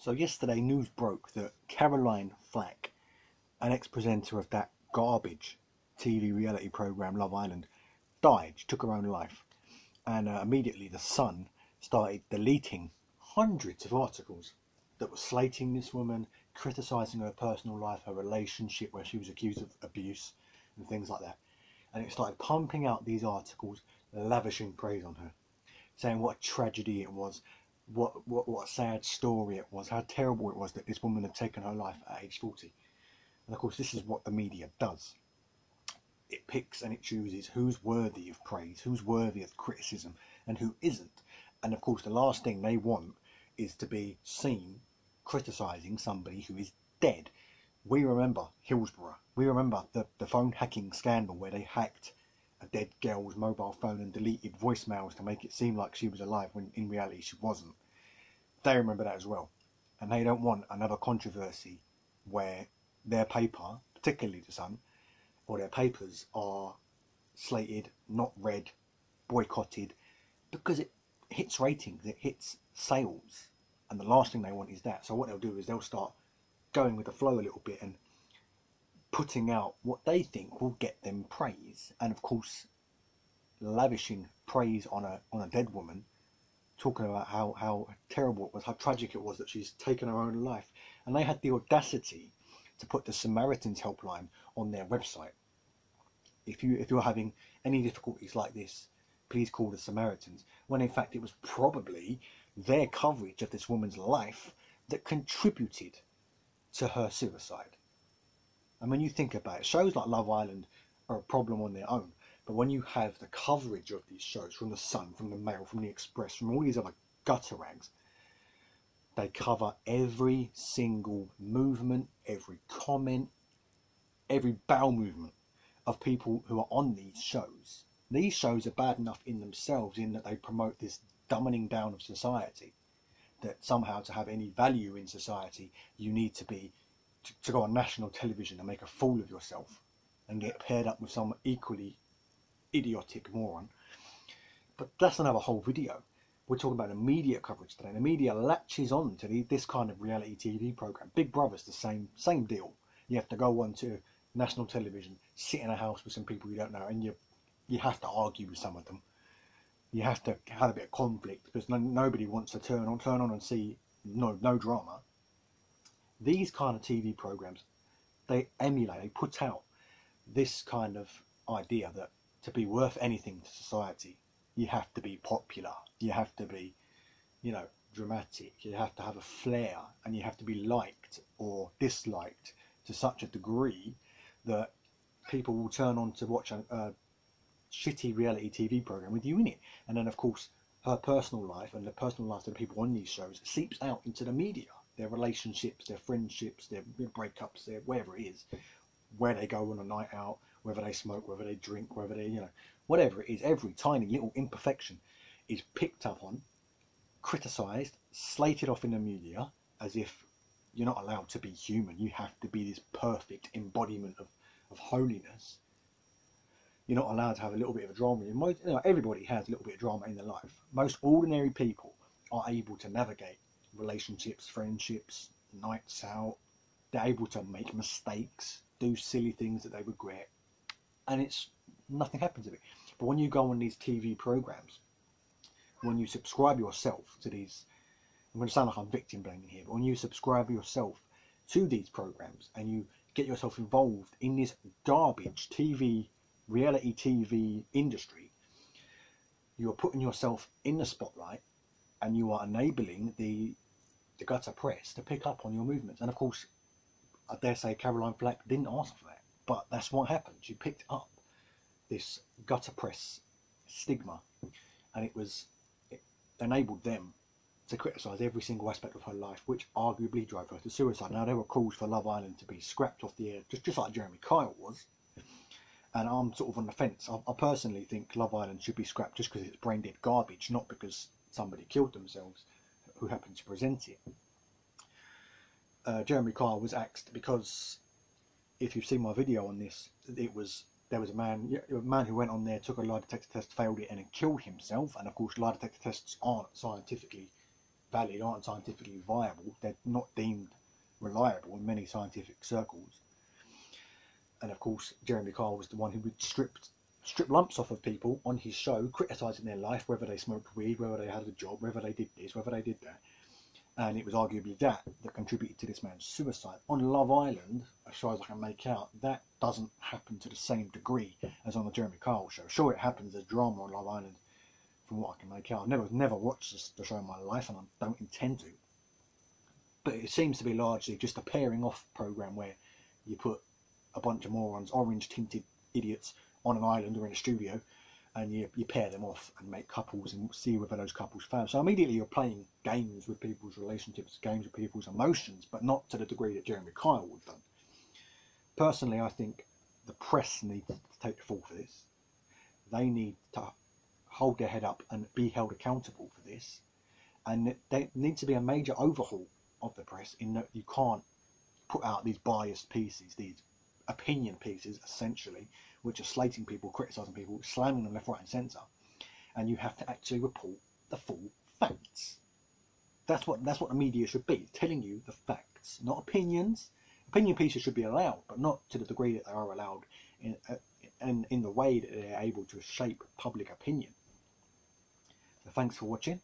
So yesterday news broke that Caroline Flack, an ex-presenter of that garbage TV reality programme Love Island, died. She took her own life. And immediately the Sun started deleting hundreds of articles that were slating this woman, criticising her personal life, her relationship where she was accused of abuse and things like that. And it started pumping out these articles, lavishing praise on her, saying what a tragedy it was, what a sad story it was, how terrible it was that this woman had taken her life at age 40. And of course this is what the media does. It picks and it chooses who's worthy of praise, who's worthy of criticism, and who isn't. And of course the last thing they want is to be seen criticising somebody who is dead. We remember Hillsborough. We remember the phone hacking scandal where they hacked a dead girl's mobile phone and deleted voicemails to make it seem like she was alive when in reality she wasn't. They remember that as well. And they don't want another controversy where their paper, particularly the Sun, or their papers are slated, not read, boycotted, because it hits ratings, it hits sales. And the last thing they want is that. So what they'll do is they'll start going with the flow a little bit and putting out what they think will get them praise. And of course, lavishing praise on a dead woman, talking about how terrible it was, how tragic it was that she's taken her own life. And they had the audacity to put the Samaritans helpline on their website. If you're having any difficulties like this, please call the Samaritans. When in fact it was probably their coverage of this woman's life that contributed to her suicide. And when you think about it, shows like Love Island are a problem on their own. But when you have the coverage of these shows from the Sun, from the Mail, from the Express, from all these other gutter rags, they cover every single movement, every comment, every bowel movement of people who are on these shows. These shows are bad enough in themselves in that they promote this dumbing down of society, that somehow to have any value in society you need to be to go on national television and make a fool of yourself and get paired up with some equally idiotic moron. But that's another whole video. We're talking about the media coverage today. The media latches on to this kind of reality TV program. Big Brother's the same deal. You have to go on to national television, sit in a house with some people you don't know, and you have to argue with some of them. You have to have a bit of conflict because nobody wants to turn on and see no drama. These kind of TV programs, they emulate, they put out this kind of idea that to be worth anything to society, you have to be popular, you have to be, dramatic, you have to have a flair, and you have to be liked or disliked to such a degree that people will turn on to watch a shitty reality TV program with you in it. And then of course her personal life and the personal life of the people on these shows seeps out into the media. Their relationships, their friendships, their breakups, their whatever it is, where they go on a night out, whether they smoke, whether they drink, whether they, whatever it is, every tiny little imperfection is picked up on, criticised, slated off in the media as if you're not allowed to be human. You have to be this perfect embodiment of holiness. You're not allowed to have a little bit of a drama. Everybody has a little bit of drama in their life. Most ordinary people are able to navigate relationships, friendships, nights out. They're able to make mistakes, do silly things that they regret, and nothing happens to it. But when you go on these TV programs, when you subscribe yourself to these, I'm going to sound like I'm victim blaming here, but when you subscribe yourself to these programs and you get yourself involved in this garbage reality TV industry, you are putting yourself in the spotlight and you are enabling the gutter press to pick up on your movements. And of course, I dare say Caroline Flack didn't ask for that, but that's what happened. She picked up this gutter press stigma, and it enabled them to criticise every single aspect of her life, which arguably drove her to suicide. Now, there were calls for Love Island to be scrapped off the air, just like Jeremy Kyle was, and I'm sort of on the fence. I personally think Love Island should be scrapped just because it's brain dead garbage, not because somebody killed themselves who happened to present it. Jeremy Kyle was axed because, if you've seen my video on this, there was a man who went on there, took a lie detector test, failed it, and then killed himself. And of course, lie detector tests aren't scientifically valid, aren't scientifically viable. They're not deemed reliable in many scientific circles. And of course, Jeremy Kyle was the one who would strip lumps off of people on his show, criticising their life, whether they smoked weed, whether they had a job, whether they did this, whether they did that. And it was arguably that contributed to this man's suicide. On Love Island, as far as I can make out, that doesn't happen to the same degree as on the Jeremy Kyle show. Sure, it happens as drama on Love Island, from what I can make out. I've never watched the show in my life, and I don't intend to. But it seems to be largely just a pairing off program where you put a bunch of morons, orange-tinted idiots, on an island or in a studio, and you pair them off and make couples and see whether those couples fail. So immediately you're playing games with people's relationships, games with people's emotions, but not to the degree that Jeremy Kyle would have done. Personally, I think the press needs to take the fall for this. They need to hold their head up and be held accountable for this. And there needs to be a major overhaul of the press, in that you can't put out these biased pieces, these opinion pieces, essentially, which are slating people, criticising people, slamming them left, right and centre, and you have to actually report the full facts. That's what the media should be, telling you the facts, not opinions. Opinion pieces should be allowed, but not to the degree that they are allowed in the way that they're able to shape public opinion. So thanks for watching.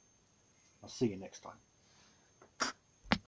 I'll see you next time.